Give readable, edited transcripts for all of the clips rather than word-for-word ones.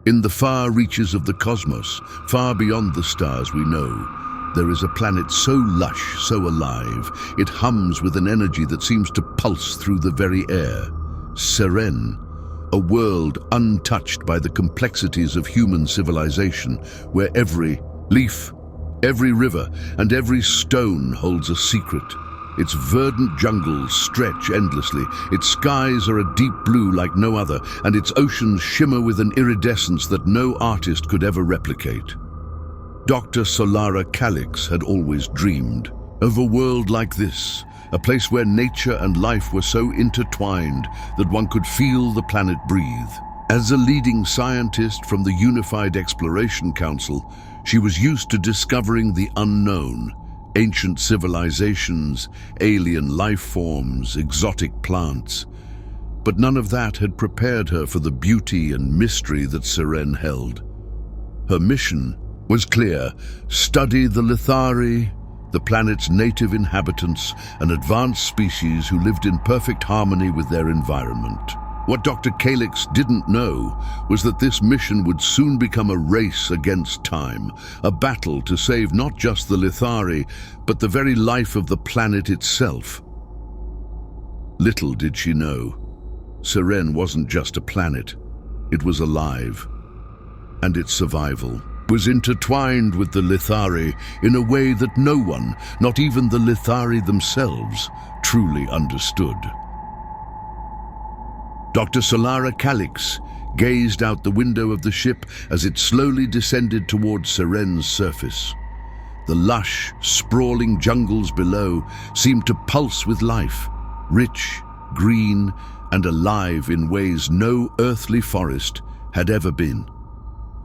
In the far reaches of the cosmos, far beyond the stars we know, there is a planet so lush, so alive, it hums with an energy that seems to pulse through the very air. Seren, a world untouched by the complexities of human civilization, where every leaf, every river, and every stone holds a secret. Its verdant jungles stretch endlessly, its skies are a deep blue like no other, and its oceans shimmer with an iridescence that no artist could ever replicate. Dr. Solara Kalix had always dreamed of a world like this, a place where nature and life were so intertwined that one could feel the planet breathe. As a leading scientist from the Unified Exploration Council, she was used to discovering the unknown, ancient civilizations, alien life forms, exotic plants. But none of that had prepared her for the beauty and mystery that Seren held. Her mission was clear: study the Lithari, the planet's native inhabitants, an advanced species who lived in perfect harmony with their environment. What Dr. Kalix didn't know was that this mission would soon become a race against time, a battle to save not just the Lithari, but the very life of the planet itself. Little did she know, Seren wasn't just a planet, it was alive, and its survival was intertwined with the Lithari in a way that no one, not even the Lithari themselves, truly understood. Dr. Solara Kalix gazed out the window of the ship as it slowly descended towards Seren's surface. The lush, sprawling jungles below seemed to pulse with life, rich, green, and alive in ways no earthly forest had ever been.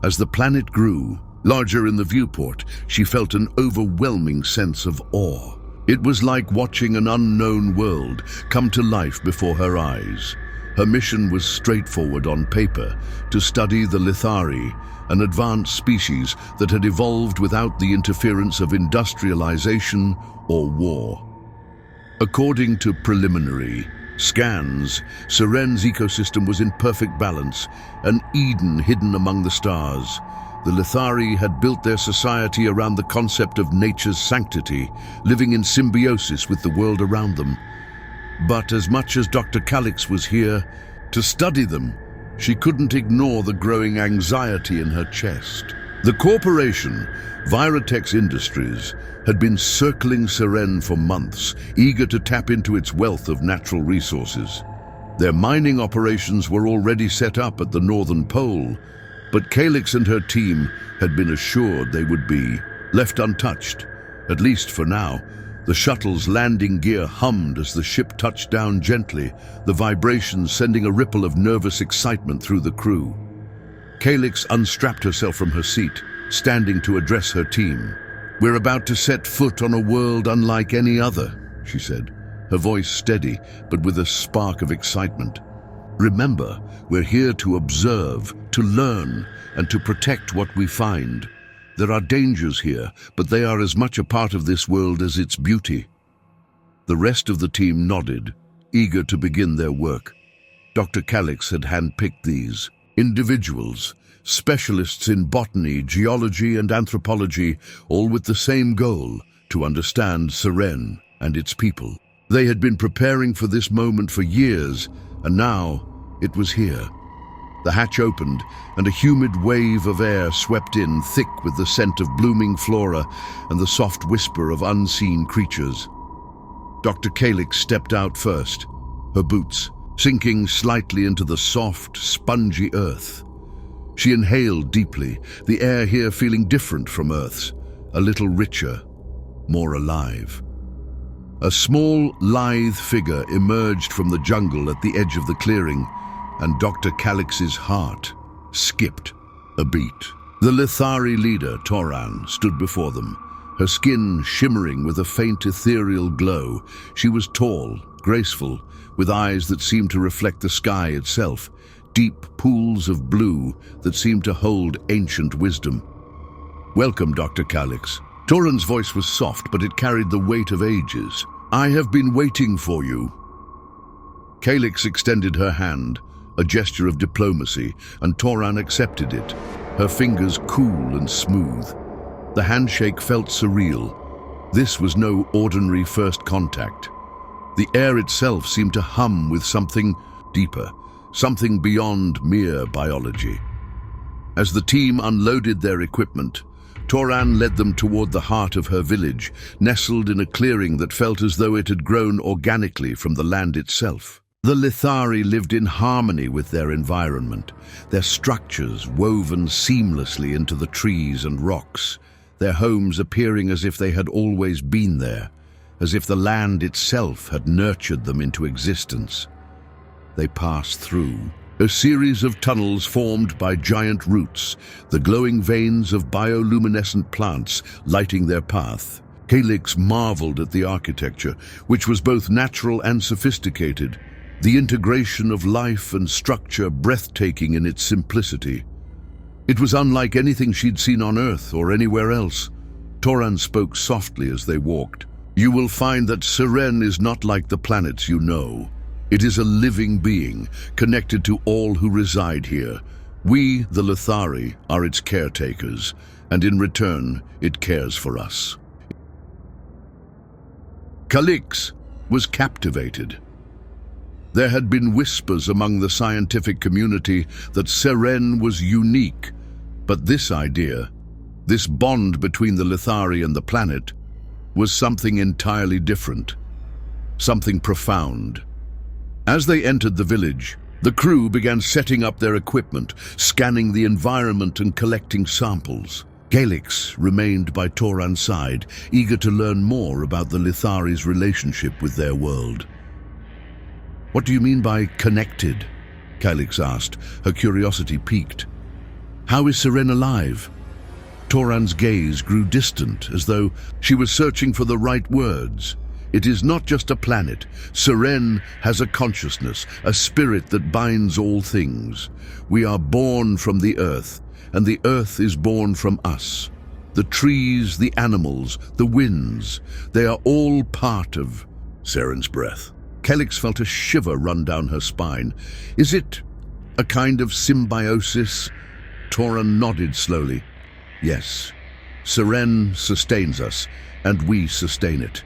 As the planet grew, larger in the viewport, she felt an overwhelming sense of awe. It was like watching an unknown world come to life before her eyes. Her mission was straightforward on paper: to study the Lithari, an advanced species that had evolved without the interference of industrialization or war. According to preliminary scans, Seren's ecosystem was in perfect balance, an Eden hidden among the stars. The Lithari had built their society around the concept of nature's sanctity, living in symbiosis with the world around them. But as much as Dr. Kalix was here to study them, she couldn't ignore the growing anxiety in her chest. The corporation, Viratex Industries, had been circling Seren for months, eager to tap into its wealth of natural resources. Their mining operations were already set up at the Northern Pole, but Kalix and her team had been assured they would be left untouched, at least for now. The shuttle's landing gear hummed as the ship touched down gently, the vibrations sending a ripple of nervous excitement through the crew. Kalix unstrapped herself from her seat, standing to address her team. "We're about to set foot on a world unlike any other," she said, her voice steady but with a spark of excitement. "Remember, we're here to observe, to learn, and to protect what we find. There are dangers here, but they are as much a part of this world as its beauty." The rest of the team nodded, eager to begin their work. Dr. Kalix had handpicked these individuals, specialists in botany, geology, and anthropology, all with the same goal: to understand Seren and its people. They had been preparing for this moment for years, and now it was here. The hatch opened, and a humid wave of air swept in, thick with the scent of blooming flora and the soft whisper of unseen creatures. Dr. Kalix stepped out first, her boots sinking slightly into the soft, spongy earth. She inhaled deeply, the air here feeling different from Earth's, a little richer, more alive. A small, lithe figure emerged from the jungle at the edge of the clearing, and Dr. Kalix's heart skipped a beat. The Lithari leader, Toran, stood before them, her skin shimmering with a faint ethereal glow. She was tall, graceful, with eyes that seemed to reflect the sky itself, deep pools of blue that seemed to hold ancient wisdom. "Welcome, Dr. Kalix." Toran's voice was soft, but it carried the weight of ages. "I have been waiting for you." Kalix extended her hand, a gesture of diplomacy, and Toran accepted it, her fingers cool and smooth. The handshake felt surreal. This was no ordinary first contact. The air itself seemed to hum with something deeper, something beyond mere biology. As the team unloaded their equipment, Toran led them toward the heart of her village, nestled in a clearing that felt as though it had grown organically from the land itself. The Lithari lived in harmony with their environment, their structures woven seamlessly into the trees and rocks, their homes appearing as if they had always been there, as if the land itself had nurtured them into existence. They passed through a series of tunnels formed by giant roots, the glowing veins of bioluminescent plants lighting their path. Kalix marveled at the architecture, which was both natural and sophisticated, the integration of life and structure breathtaking in its simplicity. It was unlike anything she'd seen on Earth or anywhere else. Toran spoke softly as they walked. "You will find that Seren is not like the planets you know. It is a living being, connected to all who reside here. We, the Lithari, are its caretakers, and in return, it cares for us." Kalix was captivated. There had been whispers among the scientific community that Seren was unique, but this idea, this bond between the Lithari and the planet, was something entirely different, something profound. As they entered the village, the crew began setting up their equipment, scanning the environment and collecting samples. Kalix remained by Toran's side, eager to learn more about the Lithari's relationship with their world. "What do you mean by connected?" Kalix asked, her curiosity piqued. "How is Seren alive?" Toran's gaze grew distant, as though she was searching for the right words. "It is not just a planet. Seren has a consciousness, a spirit that binds all things. We are born from the earth, and the earth is born from us. The trees, the animals, the winds, they are all part of Seren's breath." Kalix felt a shiver run down her spine. "Is it a kind of symbiosis?" Toran nodded slowly. "Yes. Seren sustains us, and we sustain it.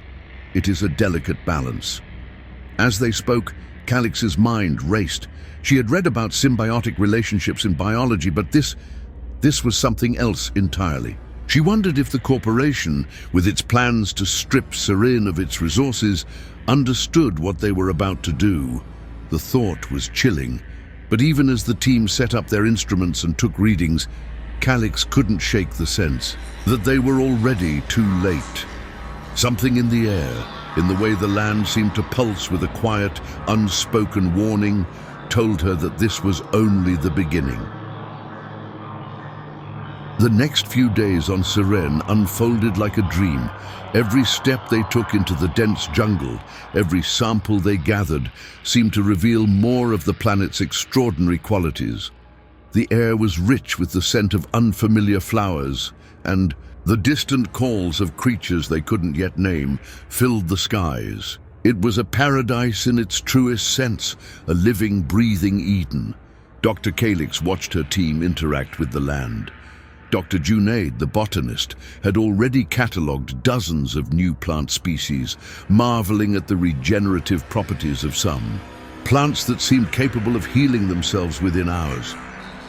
It is a delicate balance." As they spoke, Kalix's mind raced. She had read about symbiotic relationships in biology, but this was something else entirely. She wondered if the corporation, with its plans to strip Seren of its resources, understood what they were about to do. The thought was chilling, but even as the team set up their instruments and took readings, Kalix couldn't shake the sense that they were already too late. Something in the air, in the way the land seemed to pulse with a quiet, unspoken warning, told her that this was only the beginning. The next few days on Seren unfolded like a dream. Every step they took into the dense jungle, every sample they gathered, seemed to reveal more of the planet's extraordinary qualities. The air was rich with the scent of unfamiliar flowers, and the distant calls of creatures they couldn't yet name filled the skies. It was a paradise in its truest sense, a living, breathing Eden. Dr. Kalix watched her team interact with the land. Dr. Junaid, the botanist, had already catalogued dozens of new plant species, marveling at the regenerative properties of some. Plants that seemed capable of healing themselves within hours.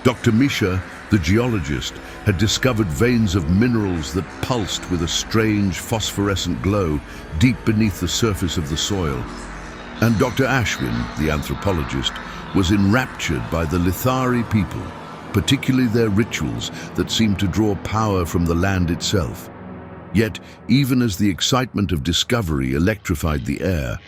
Dr. Misha, the geologist, had discovered veins of minerals that pulsed with a strange phosphorescent glow deep beneath the surface of the soil. And Dr. Ashwin, the anthropologist, was enraptured by the Lithari people, particularly their rituals that seemed to draw power from the land itself. Yet, even as the excitement of discovery electrified the air,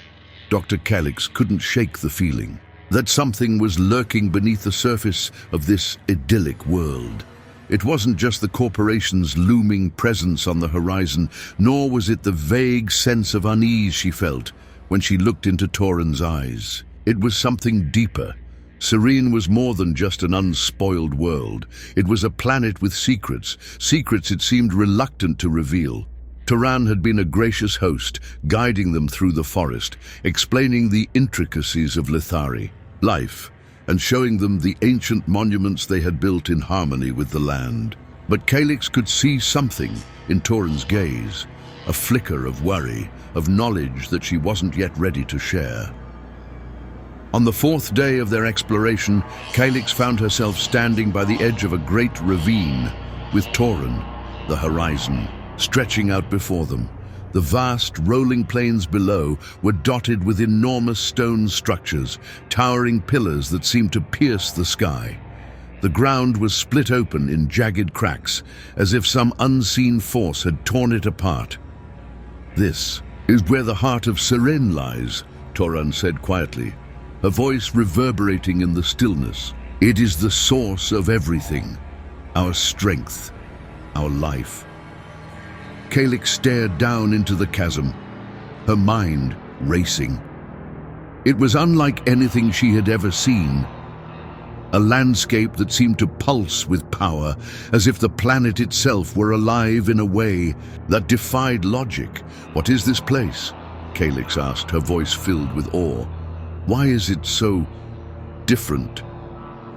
Dr. Kalix couldn't shake the feeling that something was lurking beneath the surface of this idyllic world. It wasn't just the corporation's looming presence on the horizon, nor was it the vague sense of unease she felt when she looked into Toran's eyes. It was something deeper. Seren was more than just an unspoiled world. It was a planet with secrets it seemed reluctant to reveal. Toran had been a gracious host, guiding them through the forest, explaining the intricacies of Lithari, life, and showing them the ancient monuments they had built in harmony with the land. But Kalix could see something in Toran's gaze, a flicker of worry, of knowledge that she wasn't yet ready to share. On the fourth day of their exploration, Kalix found herself standing by the edge of a great ravine, with Toran, the horizon, stretching out before them. The vast, rolling plains below were dotted with enormous stone structures, towering pillars that seemed to pierce the sky. The ground was split open in jagged cracks, as if some unseen force had torn it apart. "This is where the heart of Seren lies," Toran said quietly, her voice reverberating in the stillness. "It is the source of everything, our strength, our life." Kalix stared down into the chasm, her mind racing. It was unlike anything she had ever seen. A landscape that seemed to pulse with power, as if the planet itself were alive in a way that defied logic. "What is this place?" Kalix asked, her voice filled with awe. "Why is it so different?"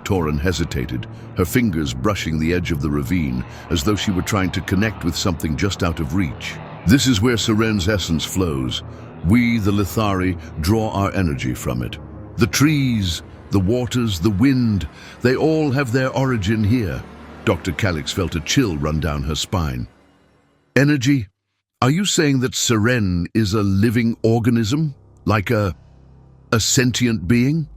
Toran hesitated, her fingers brushing the edge of the ravine, as though she were trying to connect with something just out of reach. "This is where Seren's essence flows. We, the Lithari, draw our energy from it. The trees, the waters, the wind, they all have their origin here." Dr. Kalix felt a chill run down her spine. "Energy? Are you saying that Seren is a living organism? Like a sentient being?"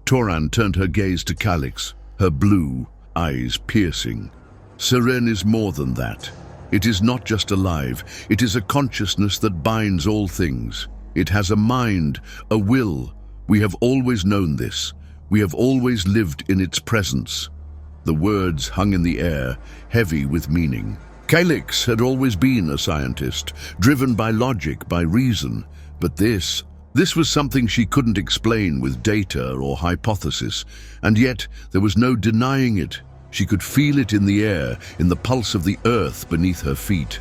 Toran turned her gaze to Kalix, her blue eyes piercing. "Seren is more than that. It is not just alive, it is a consciousness that binds all things. It has a mind, a will. We have always known this. We have always lived in its presence." The words hung in the air, heavy with meaning. Kalix had always been a scientist, driven by logic, by reason. But this was something she couldn't explain with data or hypothesis, and yet there was no denying it. She could feel it in the air, in the pulse of the earth beneath her feet.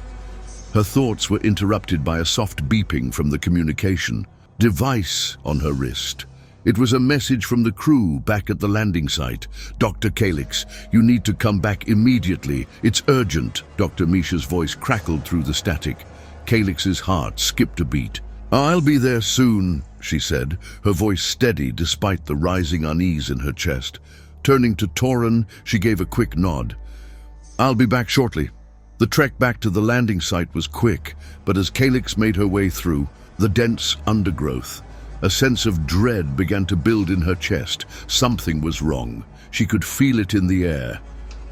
Her thoughts were interrupted by a soft beeping from the communication device on her wrist. It was a message from the crew back at the landing site. "Dr. Kalix, you need to come back immediately. It's urgent." Dr. Misha's voice crackled through the static. Kalix's heart skipped a beat. "I'll be there soon," she said, her voice steady despite the rising unease in her chest. Turning to Toran, she gave a quick nod. "I'll be back shortly." The trek back to the landing site was quick, but as Kalix made her way through the dense undergrowth, a sense of dread began to build in her chest. Something was wrong. She could feel it in the air.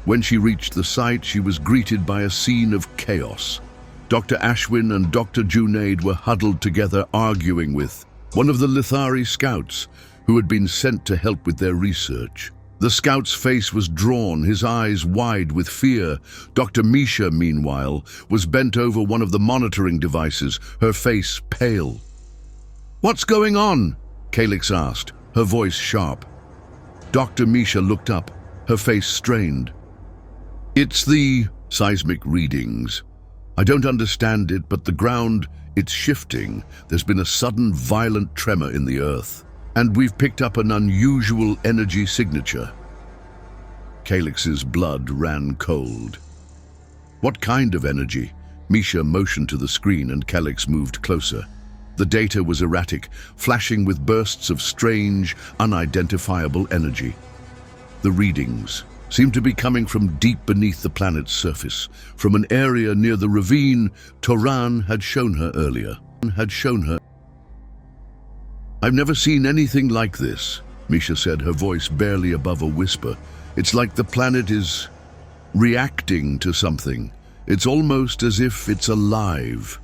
When she reached the site, she was greeted by a scene of chaos. Dr. Ashwin and Dr. Junaid were huddled together arguing with one of the Lithari scouts who had been sent to help with their research. The scout's face was drawn, his eyes wide with fear. Dr. Misha, meanwhile, was bent over one of the monitoring devices, her face pale. "What's going on?" Kalix asked, her voice sharp. Dr. Misha looked up, her face strained. "It's the seismic readings. I don't understand it, but the ground, it's shifting. There's been a sudden violent tremor in the earth, and we've picked up an unusual energy signature." Kalix's blood ran cold. "What kind of energy?" Misha motioned to the screen and Kalix moved closer. The data was erratic, flashing with bursts of strange, unidentifiable energy. The readings seemed to be coming from deep beneath the planet's surface, from an area near the ravine Toran had shown her earlier. "I've never seen anything like this," Misha said, her voice barely above a whisper. "It's like the planet is reacting to something. It's almost as if it's alive."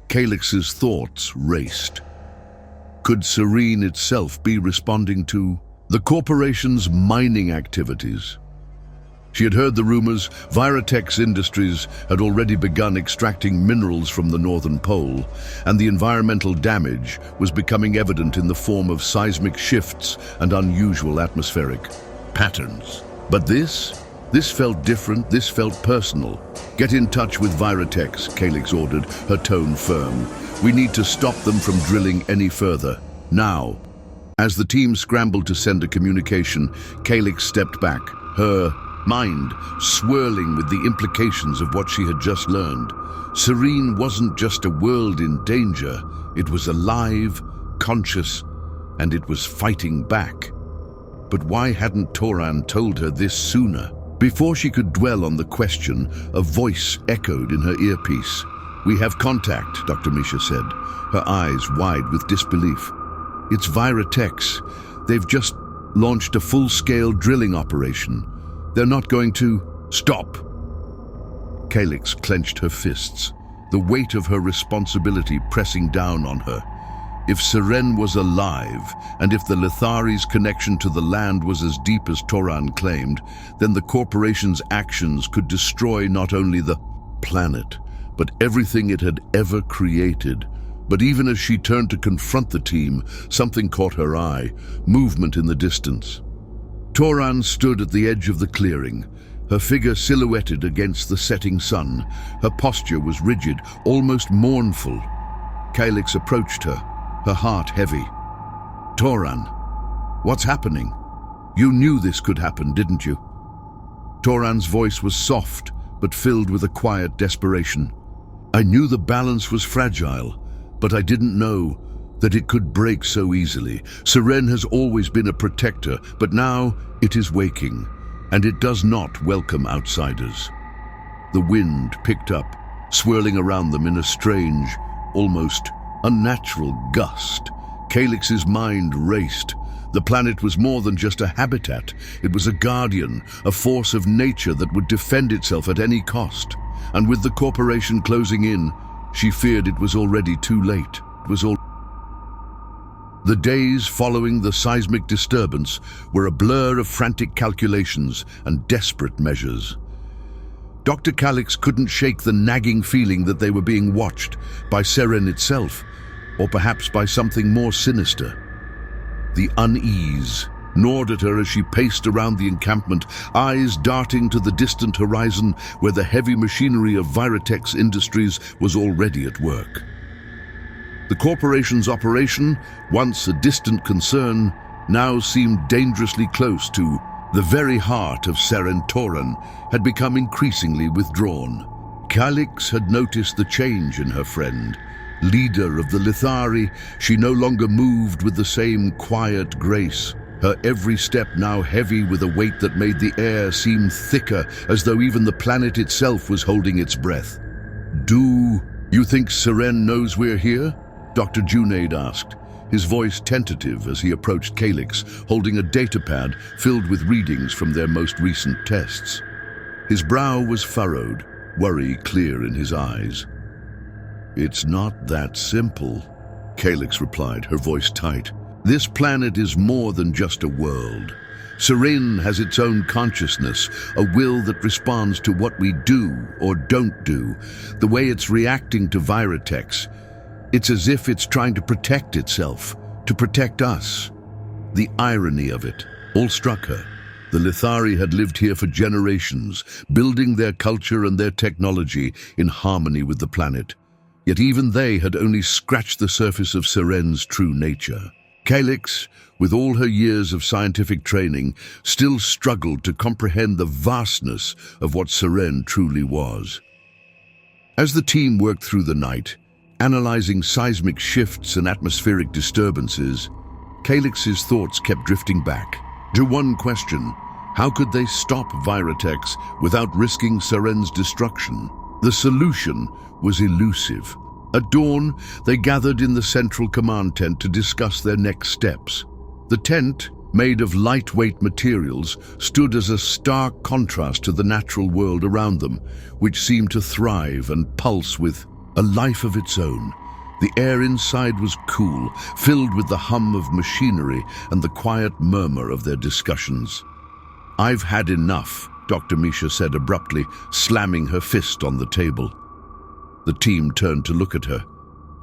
Kalix's thoughts raced. Could Seren itself be responding to the corporation's mining activities? She had heard the rumors. Viratex Industries had already begun extracting minerals from the northern pole, and the environmental damage was becoming evident in the form of seismic shifts and unusual atmospheric patterns. But this felt different, this felt personal. "Get in touch with Viratex," Kalix ordered, her tone firm. "We need to stop them from drilling any further. Now." As the team scrambled to send a communication, Kalix stepped back, her mind swirling with the implications of what she had just learned. Seren wasn't just a world in danger, it was alive, conscious, and it was fighting back. But why hadn't Toran told her this sooner? Before she could dwell on the question, a voice echoed in her earpiece. "We have contact," Dr. Misha said, her eyes wide with disbelief. "It's Viratex. They've just launched a full-scale drilling operation. They're not going to..." "Stop!" Kalix clenched her fists, the weight of her responsibility pressing down on her. If Seren was alive, and if the Lithari's connection to the land was as deep as Toran claimed, then the corporation's actions could destroy not only the planet, but everything it had ever created. But even as she turned to confront the team, something caught her eye, movement in the distance. Toran stood at the edge of the clearing, her figure silhouetted against the setting sun. Her posture was rigid, almost mournful. Kalix approached her, her heart heavy. "Toran, what's happening? You knew this could happen, didn't you?" Toran's voice was soft, but filled with a quiet desperation. "I knew the balance was fragile, but I didn't know that it could break so easily. Seren has always been a protector, but now it is waking, and it does not welcome outsiders." The wind picked up, swirling around them in a strange, almost unnatural gust. Kalix's mind raced. The planet was more than just a habitat. It was a guardian, a force of nature that would defend itself at any cost. And with the corporation closing in, she feared it was already too late. The days following the seismic disturbance were a blur of frantic calculations and desperate measures. Dr. Kalix couldn't shake the nagging feeling that they were being watched by Seren itself, or perhaps by something more sinister. The unease gnawed at her as she paced around the encampment, eyes darting to the distant horizon where the heavy machinery of Viratex Industries was already at work. The corporation's operation, once a distant concern, now seemed dangerously close to the very heart of Seren. Toran had become increasingly withdrawn. Kalix had noticed the change in her friend. Leader of the Lithari, she no longer moved with the same quiet grace, her every step now heavy with a weight that made the air seem thicker, as though even the planet itself was holding its breath. "Do you think Seren knows we're here?" Dr. Junaid asked, his voice tentative as he approached Kalix, holding a datapad filled with readings from their most recent tests. His brow was furrowed, worry clear in his eyes. "It's not that simple," Kalix replied, her voice tight. "This planet is more than just a world. Seren has its own consciousness, a will that responds to what we do or don't do, the way it's reacting to Viratex. It's as if it's trying to protect itself, to protect us." The irony of it all struck her. The Lithari had lived here for generations, building their culture and their technology in harmony with the planet. Yet even they had only scratched the surface of Seren's true nature. Kalix, with all her years of scientific training, still struggled to comprehend the vastness of what Seren truly was. As the team worked through the night, analyzing seismic shifts and atmospheric disturbances, Kalix's thoughts kept drifting back to one question: how could they stop Viratex without risking Seren's destruction? The solution was elusive. At dawn, they gathered in the central command tent to discuss their next steps. The tent, made of lightweight materials, stood as a stark contrast to the natural world around them, which seemed to thrive and pulse with a life of its own. The air inside was cool, filled with the hum of machinery and the quiet murmur of their discussions. "I've had enough," Dr. Misha said abruptly, slamming her fist on the table. The team turned to look at her.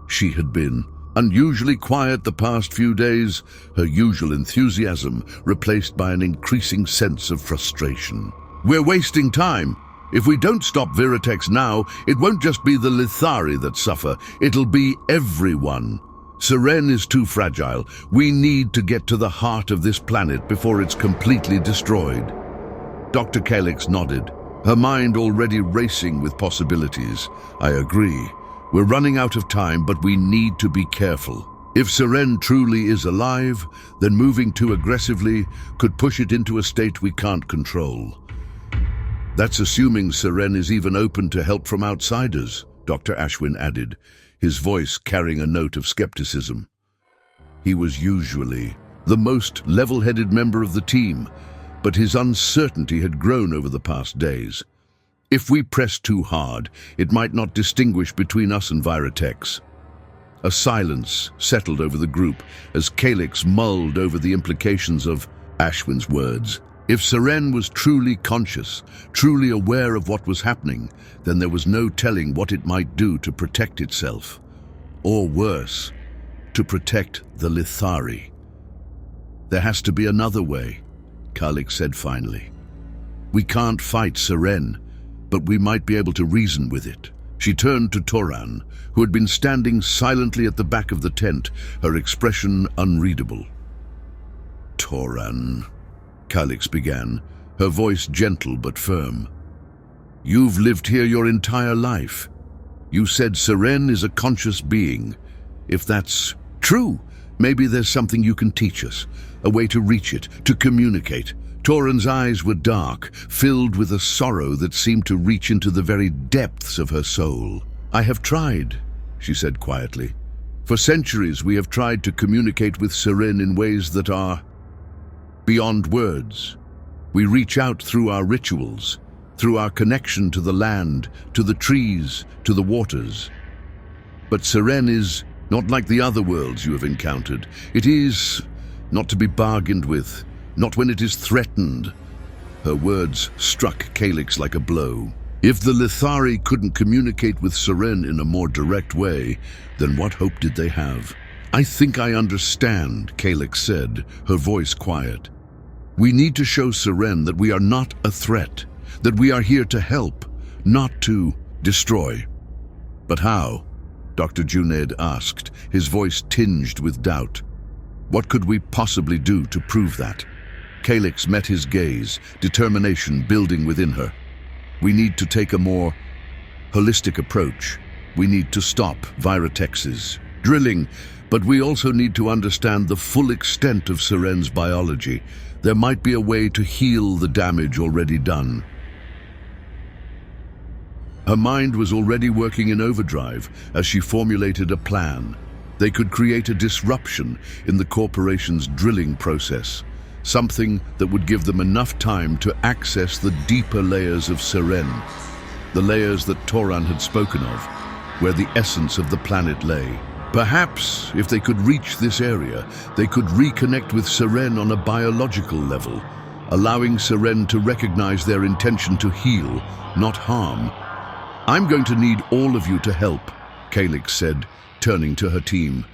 She had been unusually quiet the past few days, her usual enthusiasm replaced by an increasing sense of frustration. "We're wasting time. If we don't stop Viratex now, it won't just be the Lithari that suffer, it'll be everyone." Seren is too fragile. We need to get to the heart of this planet before it's completely destroyed. Dr. Kalix nodded, her mind already racing with possibilities. I agree. We're running out of time, but we need to be careful. If Seren truly is alive, then moving too aggressively could push it into a state we can't control. That's assuming Seren is even open to help from outsiders, Dr. Ashwin added, his voice carrying a note of skepticism. He was usually the most level-headed member of the team, but his uncertainty had grown over the past days. If we pressed too hard, it might not distinguish between us and Viratex. A silence settled over the group as Kalix mulled over the implications of Ashwin's words. If Seren was truly conscious, truly aware of what was happening, then there was no telling what it might do to protect itself. Or worse, to protect the Lithari. There has to be another way, Kalix said finally. We can't fight Seren, but we might be able to reason with it. She turned to Toran, who had been standing silently at the back of the tent, her expression unreadable. Toran, Kalix began, her voice gentle but firm. You've lived here your entire life. You said Seren is a conscious being. If that's true, maybe there's something you can teach us, a way to reach it, to communicate. Toran's eyes were dark, filled with a sorrow that seemed to reach into the very depths of her soul. I have tried, she said quietly. For centuries we have tried to communicate with Seren in ways that are beyond words. We reach out through our rituals, through our connection to the land, to the trees, to the waters. But Seren is not like the other worlds you have encountered. It is not to be bargained with, not when it is threatened. Her words struck Kalix like a blow. If the Lithari couldn't communicate with Seren in a more direct way, then what hope did they have? I think I understand, Kalix said, her voice quiet. We need to show Seren that we are not a threat, that we are here to help, not to destroy. But how? Dr. Junaid asked, his voice tinged with doubt. What could we possibly do to prove that? Kalix met his gaze, determination building within her. We need to take a more holistic approach. We need to stop Viratex's drilling, but we also need to understand the full extent of Seren's biology. There might be a way to heal the damage already done. Her mind was already working in overdrive as she formulated a plan. They could create a disruption in the corporation's drilling process, something that would give them enough time to access the deeper layers of Seren, the layers that Toran had spoken of, where the essence of the planet lay. Perhaps, if they could reach this area, they could reconnect with Seren on a biological level, allowing Seren to recognize their intention to heal, not harm. I'm going to need all of you to help, Kalix said, turning to her team.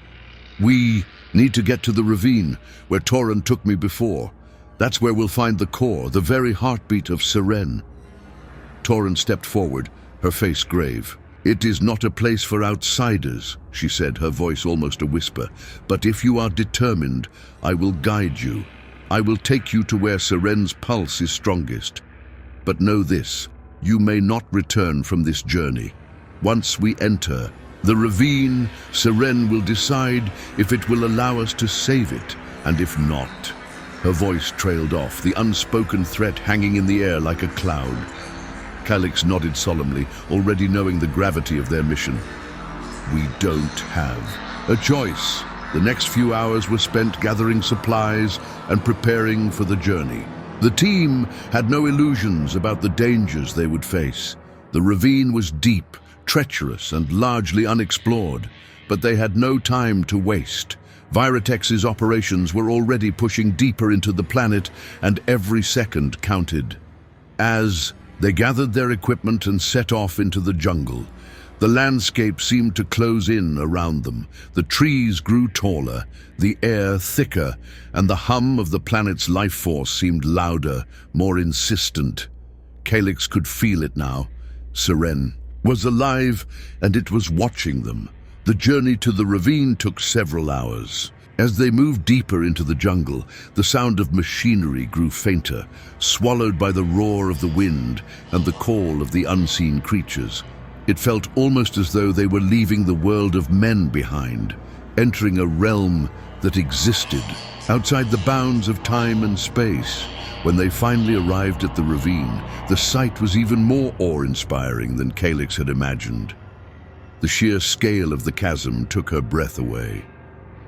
We need to get to the ravine, where Toran took me before. That's where we'll find the core, the very heartbeat of Seren. Toran stepped forward, her face grave. It is not a place for outsiders, she said, her voice almost a whisper. But if you are determined, I will guide you. I will take you to where Seren's pulse is strongest. But know this, you may not return from this journey. Once we enter the ravine, Seren will decide if it will allow us to save it, and if not. Her voice trailed off, the unspoken threat hanging in the air like a cloud. Kalix nodded solemnly, already knowing the gravity of their mission. We don't have a choice. The next few hours were spent gathering supplies and preparing for the journey. The team had no illusions about the dangers they would face. The ravine was deep, treacherous, and largely unexplored, but they had no time to waste. Viratex's operations were already pushing deeper into the planet, and every second counted. As they gathered their equipment and set off into the jungle, the landscape seemed to close in around them. The trees grew taller, the air thicker, and the hum of the planet's life force seemed louder, more insistent. Kalix could feel it now. Seren was alive, and it was watching them. The journey to the ravine took several hours. As they moved deeper into the jungle, the sound of machinery grew fainter, swallowed by the roar of the wind and the call of the unseen creatures. It felt almost as though they were leaving the world of men behind, entering a realm that existed outside the bounds of time and space. When they finally arrived at the ravine, the sight was even more awe-inspiring than Kalix had imagined. The sheer scale of the chasm took her breath away.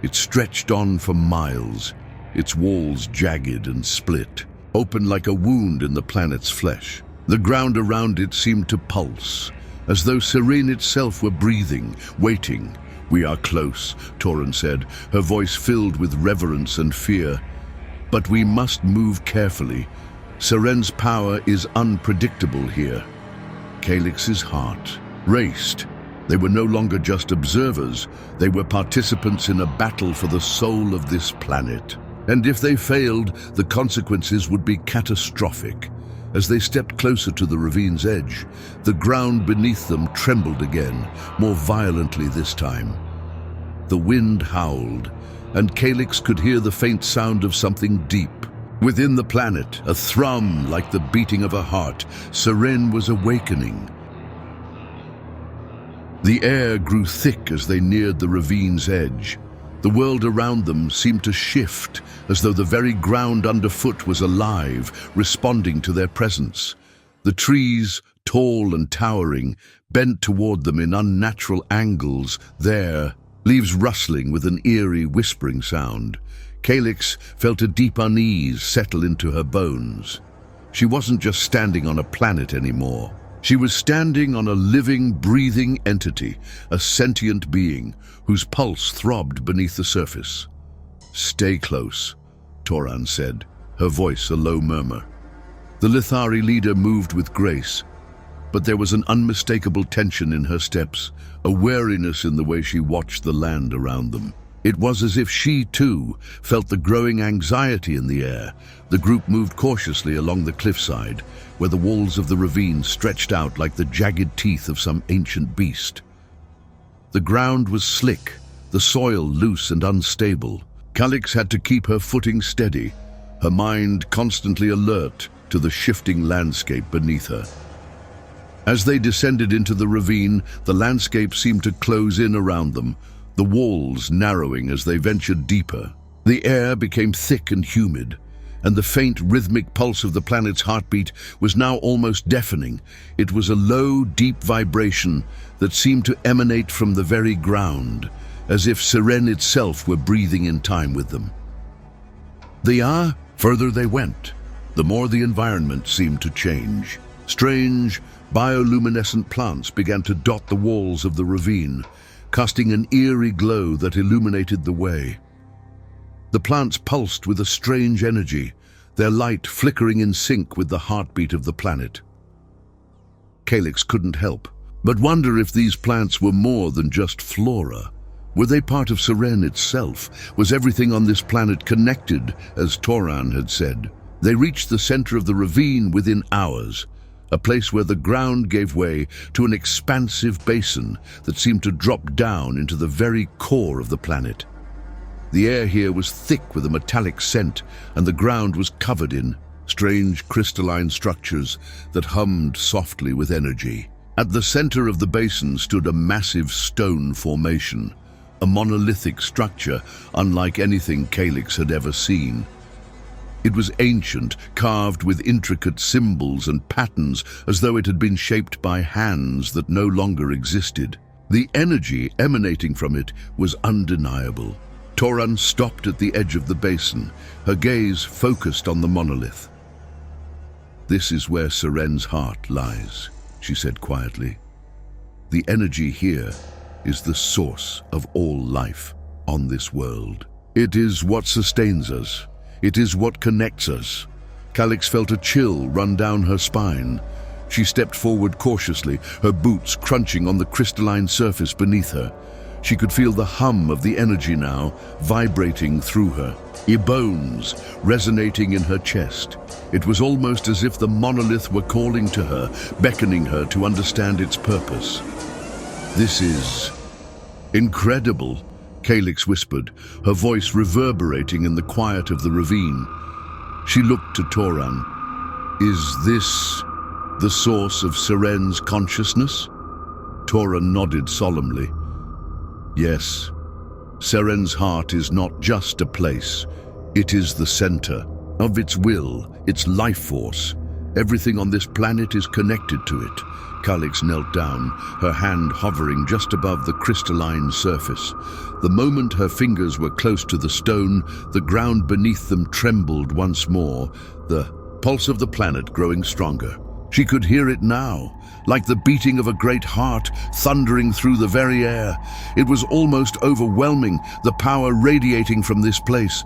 It stretched on for miles, its walls jagged and split, open like a wound in the planet's flesh. The ground around it seemed to pulse, as though Seren itself were breathing, waiting. "We are close," Toran said, her voice filled with reverence and fear. "But we must move carefully. Seren's power is unpredictable here." Kalix's heart raced. They were no longer just observers, they were participants in a battle for the soul of this planet. And if they failed, the consequences would be catastrophic. As they stepped closer to the ravine's edge, the ground beneath them trembled again, more violently this time. The wind howled, and Kalix could hear the faint sound of something deep. Within the planet, a thrum like the beating of a heart, Seren was awakening. The air grew thick as they neared the ravine's edge. The world around them seemed to shift, as though the very ground underfoot was alive, responding to their presence. The trees, tall and towering, bent toward them in unnatural angles, their leaves rustling with an eerie, whispering sound. Kalix felt a deep unease settle into her bones. She wasn't just standing on a planet anymore. She was standing on a living, breathing entity, a sentient being whose pulse throbbed beneath the surface. "Stay close," Toran said, her voice a low murmur. The Lithari leader moved with grace, but there was an unmistakable tension in her steps, a wariness in the way she watched the land around them. It was as if she, too, felt the growing anxiety in the air. The group moved cautiously along the cliffside, where the walls of the ravine stretched out like the jagged teeth of some ancient beast. The ground was slick, the soil loose and unstable. Kalix had to keep her footing steady, her mind constantly alert to the shifting landscape beneath her. As they descended into the ravine, the landscape seemed to close in around them, the walls narrowing as they ventured deeper. The air became thick and humid, and the faint rhythmic pulse of the planet's heartbeat was now almost deafening. It was a low, deep vibration that seemed to emanate from the very ground, as if Seren itself were breathing in time with them. The further they went, the more the environment seemed to change. Strange, bioluminescent plants began to dot the walls of the ravine, casting an eerie glow that illuminated the way. The plants pulsed with a strange energy, their light flickering in sync with the heartbeat of the planet. Kalix couldn't help but wonder if these plants were more than just flora. Were they part of Seren itself? Was everything on this planet connected, as Toran had said? They reached the center of the ravine within hours, a place where the ground gave way to an expansive basin that seemed to drop down into the very core of the planet. The air here was thick with a metallic scent, and the ground was covered in strange crystalline structures that hummed softly with energy. At the center of the basin stood a massive stone formation, a monolithic structure unlike anything Kalix had ever seen. It was ancient, carved with intricate symbols and patterns as though it had been shaped by hands that no longer existed. The energy emanating from it was undeniable. Toran stopped at the edge of the basin, her gaze focused on the monolith. "This is where Seren's heart lies," she said quietly. "The energy here is the source of all life on this world. It is what sustains us. It is what connects us." Kalix felt a chill run down her spine. She stepped forward cautiously, her boots crunching on the crystalline surface beneath her. She could feel the hum of the energy now, vibrating through her, her bones resonating in her chest. It was almost as if the monolith were calling to her, beckoning her to understand its purpose. Incredible, Kalix whispered, her voice reverberating in the quiet of the ravine. She looked to Toran. Is this the source of Seren's consciousness? Toran nodded solemnly. Yes, Seren's heart is not just a place. It is the center of its will, its life force. Everything on this planet is connected to it. Kalix knelt down, her hand hovering just above the crystalline surface. The moment her fingers were close to the stone, the ground beneath them trembled once more, the pulse of the planet growing stronger. She could hear it now, like the beating of a great heart thundering through the very air. It was almost overwhelming, the power radiating from this place.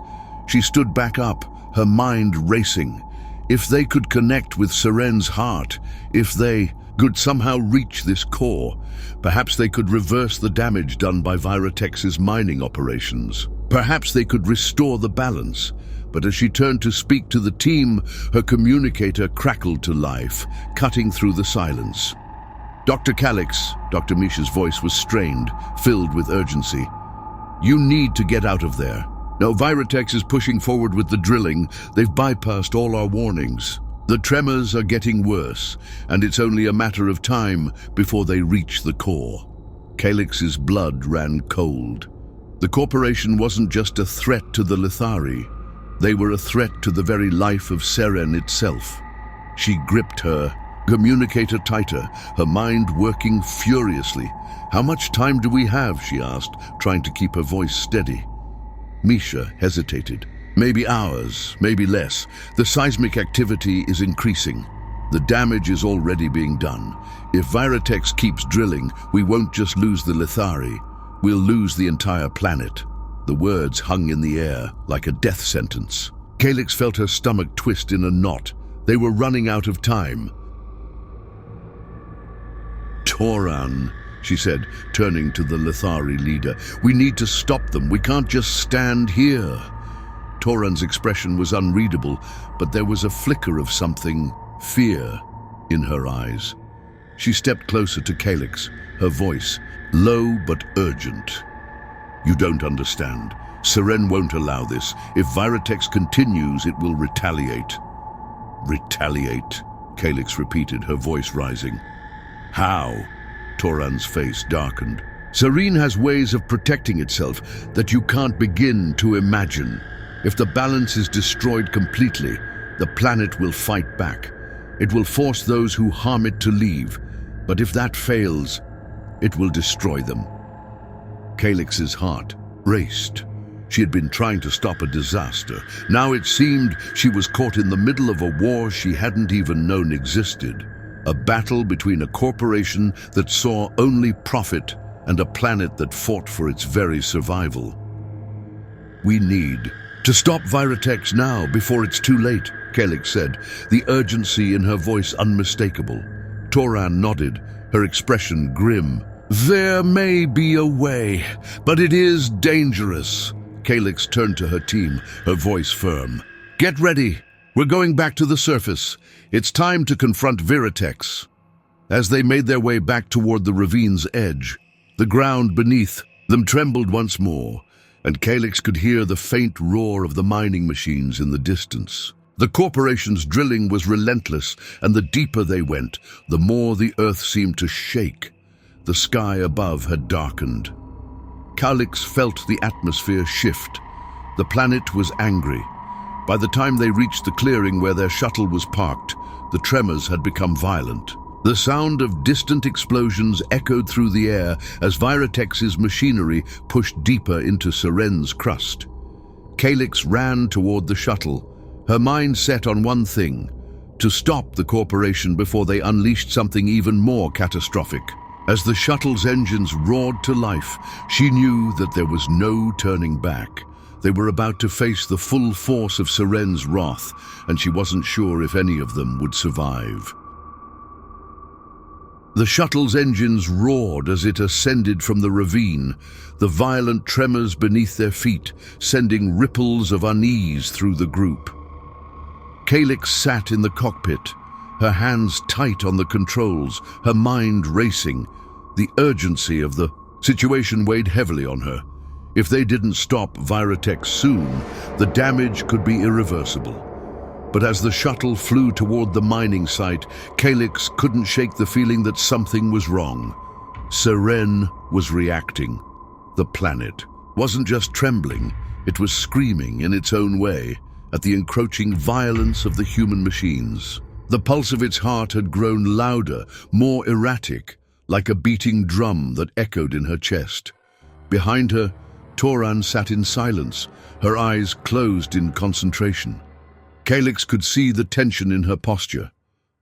She stood back up, her mind racing. If they could connect with Seren's heart, if they could somehow reach this core, perhaps they could reverse the damage done by Viratex's mining operations. Perhaps they could restore the balance. But as she turned to speak to the team, her communicator crackled to life, cutting through the silence. Dr. Kalix, Dr. Misha's voice was strained, filled with urgency. You need to get out of there. No, Viratex is pushing forward with the drilling. They've bypassed all our warnings. The tremors are getting worse, and it's only a matter of time before they reach the core. Kalix's blood ran cold. The corporation wasn't just a threat to the Lithari. They were a threat to the very life of Seren itself. She gripped her communicator tighter, her mind working furiously. How much time do we have, she asked, trying to keep her voice steady. Misha hesitated. Maybe hours, maybe less. The seismic activity is increasing. The damage is already being done. If Viratex keeps drilling, we won't just lose the Lithari. We'll lose the entire planet. The words hung in the air like a death sentence. Kalix felt her stomach twist in a knot. They were running out of time. Toran, she said, turning to the Lithari leader. We need to stop them. We can't just stand here. Toran's expression was unreadable, but there was a flicker of something, fear, in her eyes. She stepped closer to Kalix, her voice low but urgent. You don't understand. Seren won't allow this. If Viratex continues, it will retaliate. Retaliate, Kalix repeated, her voice rising. How? Toran's face darkened. Seren has ways of protecting itself that you can't begin to imagine. If the balance is destroyed completely, the planet will fight back. It will force those who harm it to leave. But if that fails, it will destroy them. Kalix's heart raced. She had been trying to stop a disaster. Now it seemed she was caught in the middle of a war she hadn't even known existed. A battle between a corporation that saw only profit and a planet that fought for its very survival. We need to stop Viratex now before it's too late, Kalix said, the urgency in her voice unmistakable. Toran nodded, her expression grim. There may be a way, but it is dangerous. Kalix turned to her team, her voice firm. Get ready. We're going back to the surface. It's time to confront Viratex. As they made their way back toward the ravine's edge, the ground beneath them trembled once more, and Kalix could hear the faint roar of the mining machines in the distance. The corporation's drilling was relentless, and the deeper they went, the more the earth seemed to shake. The sky above had darkened. Kalix felt the atmosphere shift. The planet was angry. By the time they reached the clearing where their shuttle was parked, the tremors had become violent. The sound of distant explosions echoed through the air as Viratex's machinery pushed deeper into Seren's crust. Kalix ran toward the shuttle, her mind set on one thing: to stop the corporation before they unleashed something even more catastrophic. As the shuttle's engines roared to life, she knew that there was no turning back. They were about to face the full force of Seren's wrath, and she wasn't sure if any of them would survive. The shuttle's engines roared as it ascended from the ravine, the violent tremors beneath their feet sending ripples of unease through the group. Kalix sat in the cockpit, her hands tight on the controls, her mind racing. The urgency of the Situation weighed heavily on her. If they didn't stop Virotex soon, the damage could be irreversible. But as the shuttle flew toward the mining site, Kalix couldn't shake the feeling that something was wrong. Seren was reacting. The planet wasn't just trembling, it was screaming in its own way at the encroaching violence of the human machines. The pulse of its heart had grown louder, more erratic, like a beating drum that echoed in her chest. Behind her, Toran sat in silence, her eyes closed in concentration. Kalix could see the tension in her posture,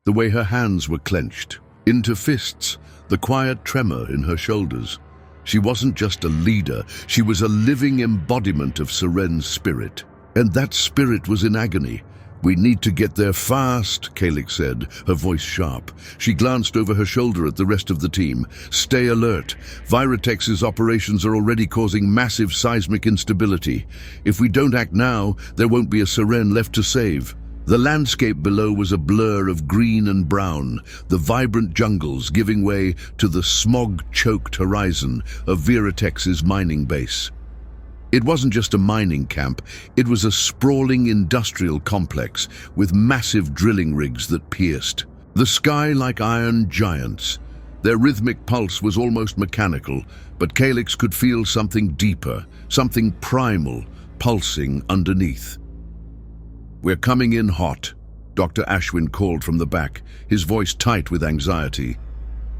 the way her hands were clenched into fists, the quiet tremor in her shoulders. She wasn't just a leader, she was a living embodiment of Seren's spirit. And that spirit was in agony. "We need to get there fast," Kalix said, her voice sharp. She glanced over her shoulder at the rest of the team. "Stay alert. Virotex's operations are already causing massive seismic instability. If we don't act now, there won't be a Seren left to save." The landscape below was a blur of green and brown, the vibrant jungles giving way to the smog-choked horizon of Virotex's mining base. It wasn't just a mining camp, it was a sprawling industrial complex with massive drilling rigs that pierced the sky like iron giants. Their rhythmic pulse was almost mechanical, but Kalix could feel something deeper, something primal, pulsing underneath. "We're coming in hot," Dr. Ashwin called from the back, his voice tight with anxiety.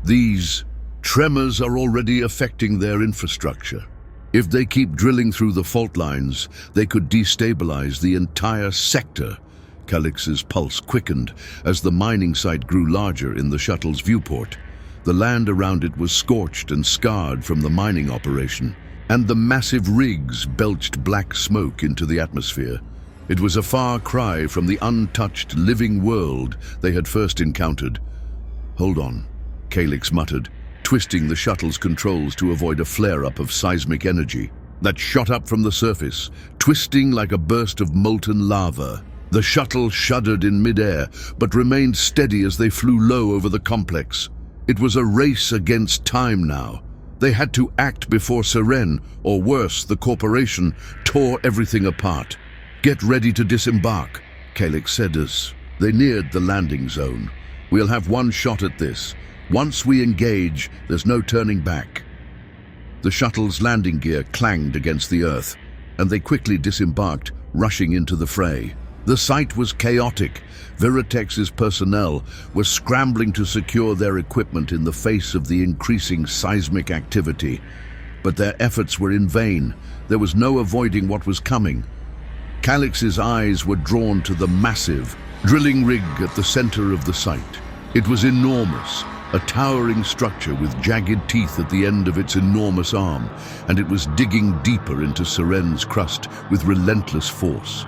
"These tremors are already affecting their infrastructure. If they keep drilling through the fault lines, they could destabilize the entire sector." Kalix's pulse quickened as the mining site grew larger in the shuttle's viewport. The land around it was scorched and scarred from the mining operation, and the massive rigs belched black smoke into the atmosphere. It was a far cry from the untouched living world they had first encountered. "Hold on," Kalix muttered, twisting the shuttle's controls to avoid a flare-up of seismic energy that shot up from the surface, twisting like a burst of molten lava. The shuttle shuddered in midair, but remained steady as they flew low over the complex. It was a race against time now. They had to act before Seren, or worse, the corporation, tore everything apart. "Get ready to disembark," Kalix said as they neared the landing zone. "We'll have one shot at this. Once we engage, there's no turning back." The shuttle's landing gear clanged against the earth, and they quickly disembarked, rushing into the fray. The site was chaotic. Virotex's personnel were scrambling to secure their equipment in the face of the increasing seismic activity. But their efforts were in vain. There was no avoiding what was coming. Kalix's eyes were drawn to the massive drilling rig at the center of the site. It was enormous, a towering structure with jagged teeth at the end of its enormous arm, and it was digging deeper into Seren's crust with relentless force.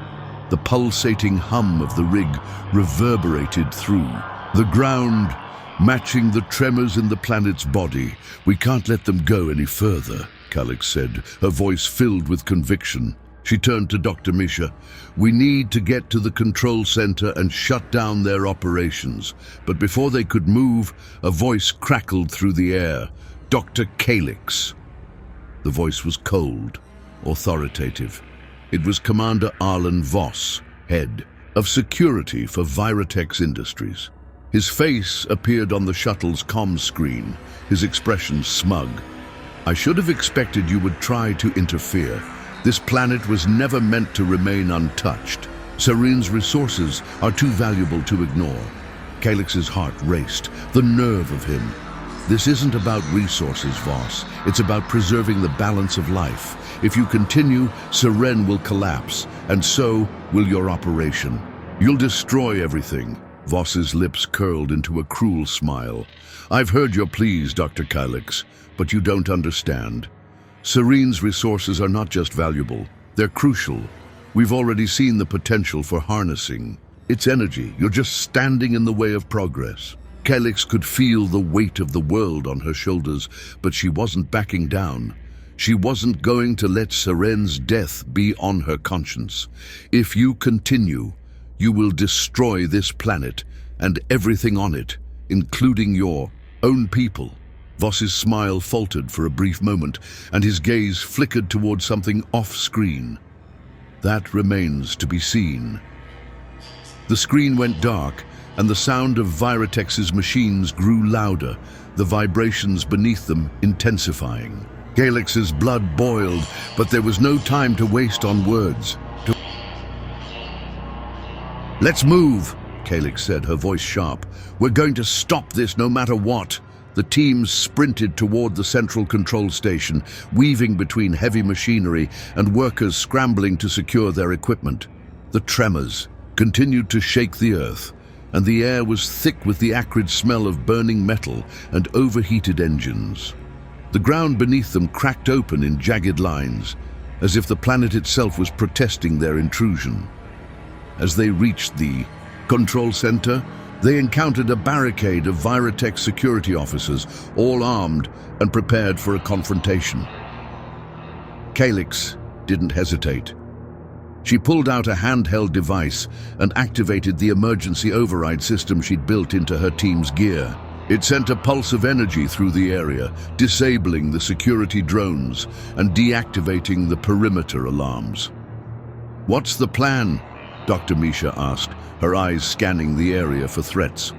The pulsating hum of the rig reverberated through the ground, matching the tremors in the planet's body. "We can't let them go any further," Kalix said, her voice filled with conviction. She turned to Dr. Misha. "We need to get to the control center and shut down their operations." But before they could move, a voice crackled through the air. "Dr. Kalix." The voice was cold, authoritative. It was Commander Arlen Voss, head of security for Virotex Industries. His face appeared on the shuttle's comm screen, his expression smug. "I should have expected you would try to interfere. This planet was never meant to remain untouched. Seren's resources are too valuable to ignore." Kalix's heart raced, the nerve of him. "This isn't about resources, Voss. It's about preserving the balance of life. If you continue, Seren will collapse, and so will your operation. You'll destroy everything." Voss's lips curled into a cruel smile. "I've heard your pleas, Dr. Kalix, but you don't understand. Seren's resources are not just valuable, they're crucial. We've already seen the potential for harnessing its energy. You're just standing in the way of progress." Kalix could feel the weight of the world on her shoulders, but she wasn't backing down. She wasn't going to let Seren's death be on her conscience. "If you continue, you will destroy this planet and everything on it, including your own people." Voss's smile faltered for a brief moment, and his gaze flickered towards something off-screen. That remains to be seen. The screen went dark, and the sound of Viratex's machines grew louder, the vibrations beneath them intensifying. Kalix's blood boiled, but there was no time to waste on words. "Let's move," Kalix said, her voice sharp. "We're going to stop this no matter what." The team sprinted toward the central control station, weaving between heavy machinery and workers scrambling to secure their equipment. The tremors continued to shake the earth, and the air was thick with the acrid smell of burning metal and overheated engines. The ground beneath them cracked open in jagged lines, as if the planet itself was protesting their intrusion. As they reached the control center, they encountered a barricade of Viratex security officers, all armed and prepared for a confrontation. Kalix didn't hesitate. She pulled out a handheld device and activated the emergency override system she'd built into her team's gear. It sent a pulse of energy through the area, disabling the security drones and deactivating the perimeter alarms. "What's the plan?" Dr. Misha asked, her eyes scanning the area for threats.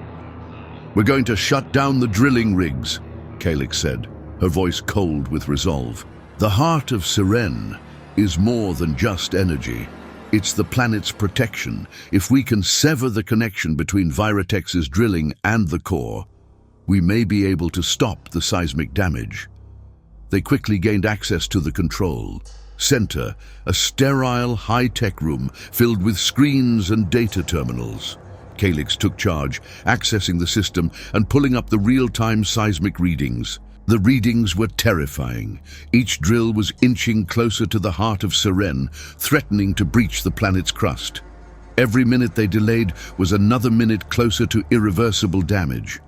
"We're going to shut down the drilling rigs," Kalix said, her voice cold with resolve. "The heart of Seren is more than just energy. It's the planet's protection. If we can sever the connection between Viratex's drilling and the core, we may be able to stop the seismic damage." They quickly gained access to the control center, a sterile, high-tech room filled with screens and data terminals. Kalix took charge, accessing the system and pulling up the real-time seismic readings. The readings were terrifying. Each drill was inching closer to the heart of Seren, threatening to breach the planet's crust. Every minute they delayed was another minute closer to irreversible damage.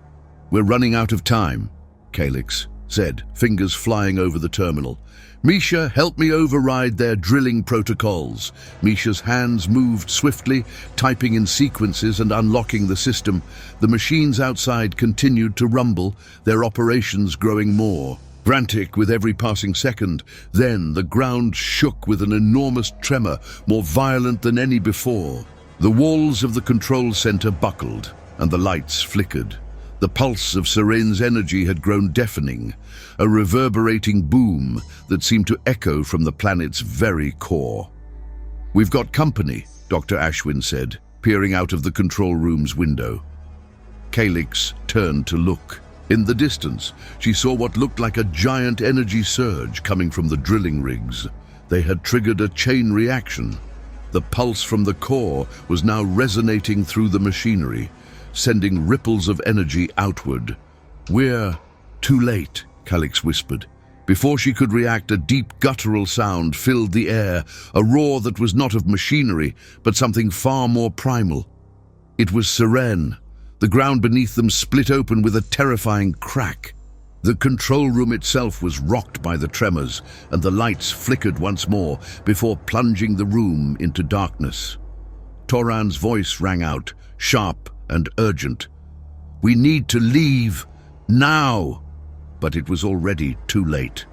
"We're running out of time," Kalix said, fingers flying over the terminal. "Misha, help me override their drilling protocols." Misha's hands moved swiftly, typing in sequences and unlocking the system. The machines outside continued to rumble, their operations growing more frantic with every passing second. Then the ground shook with an enormous tremor, more violent than any before. The walls of the control center buckled, and the lights flickered. The pulse of Seren's energy had grown deafening, a reverberating boom that seemed to echo from the planet's very core. "We've got company," Dr. Ashwin said, peering out of the control room's window. Kalix turned to look. In the distance, she saw what looked like a giant energy surge coming from the drilling rigs. They had triggered a chain reaction. The pulse from the core was now resonating through the machinery, sending ripples of energy outward. "We're too late," Kalix whispered. Before she could react, a deep guttural sound filled the air, a roar that was not of machinery, but something far more primal. It was Seren. The ground beneath them split open with a terrifying crack. The control room itself was rocked by the tremors, and the lights flickered once more before plunging the room into darkness. Toran's voice rang out, sharp and urgent. "We need to leave, now!" But it was already too late.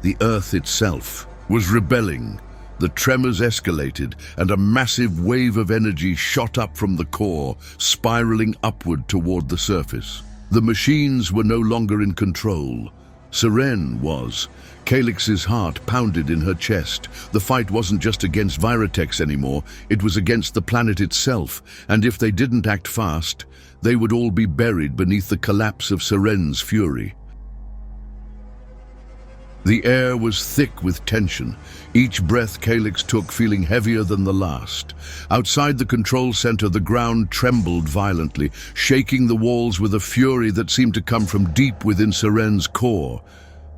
The Earth itself was rebelling. The tremors escalated, and a massive wave of energy shot up from the core, spiraling upward toward the surface. The machines were no longer in control. Seren was. Kalix's heart pounded in her chest. The fight wasn't just against Viratex anymore, it was against the planet itself, and if they didn't act fast, they would all be buried beneath the collapse of Seren's fury. The air was thick with tension, each breath Kalix took feeling heavier than the last. Outside the control center, the ground trembled violently, shaking the walls with a fury that seemed to come from deep within Seren's core.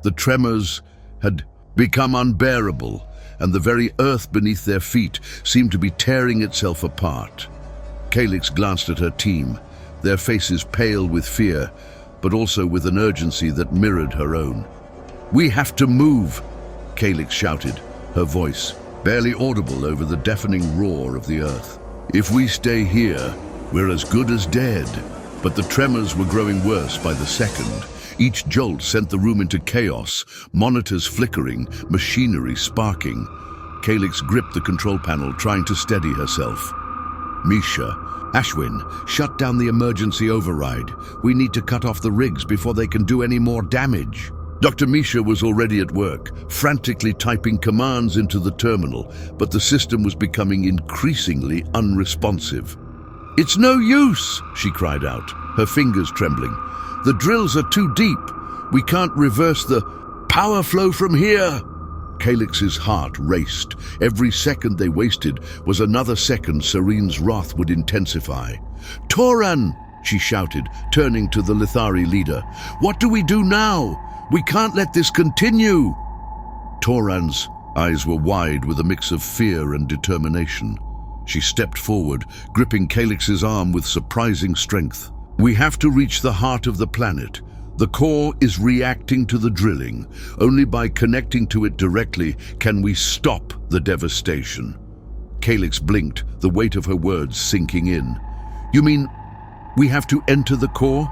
The tremors had become unbearable, and the very earth beneath their feet seemed to be tearing itself apart. Kalix glanced at her team, their faces pale with fear, but also with an urgency that mirrored her own. "We have to move," Kalix shouted, her voice barely audible over the deafening roar of the earth. "If we stay here, we're as good as dead." But the tremors were growing worse by the second. Each jolt sent the room into chaos, monitors flickering, machinery sparking. Kalix gripped the control panel, trying to steady herself. Misha, Ashwin, shut down the emergency override. We need to cut off the rigs before they can do any more damage. Dr. Misha was already at work, frantically typing commands into the terminal, but the system was becoming increasingly unresponsive. "It's no use," she cried out, her fingers trembling. "The drills are too deep. We can't reverse the power flow from here." Kalix's heart raced. Every second they wasted was another second Seren's wrath would intensify. "Toran!" she shouted, turning to the Lithari leader. "What do we do now? We can't let this continue." Toran's eyes were wide with a mix of fear and determination. She stepped forward, gripping Kalix's arm with surprising strength. "We have to reach the heart of the planet. The core is reacting to the drilling. Only by connecting to it directly can we stop the devastation." Kalix blinked, the weight of her words sinking in. "You mean we have to enter the core?"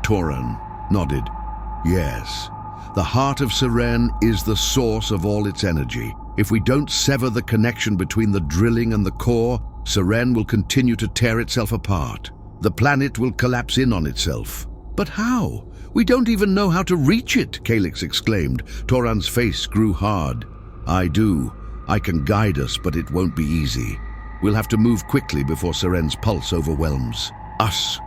Toran nodded. "Yes. The heart of Seren is the source of all its energy. If we don't sever the connection between the drilling and the core, Seren will continue to tear itself apart. The planet will collapse in on itself." "But how? We don't even know how to reach it," Kalix exclaimed. Toran's face grew hard. "I do. I can guide us, but it won't be easy. We'll have to move quickly before Seren's pulse overwhelms us."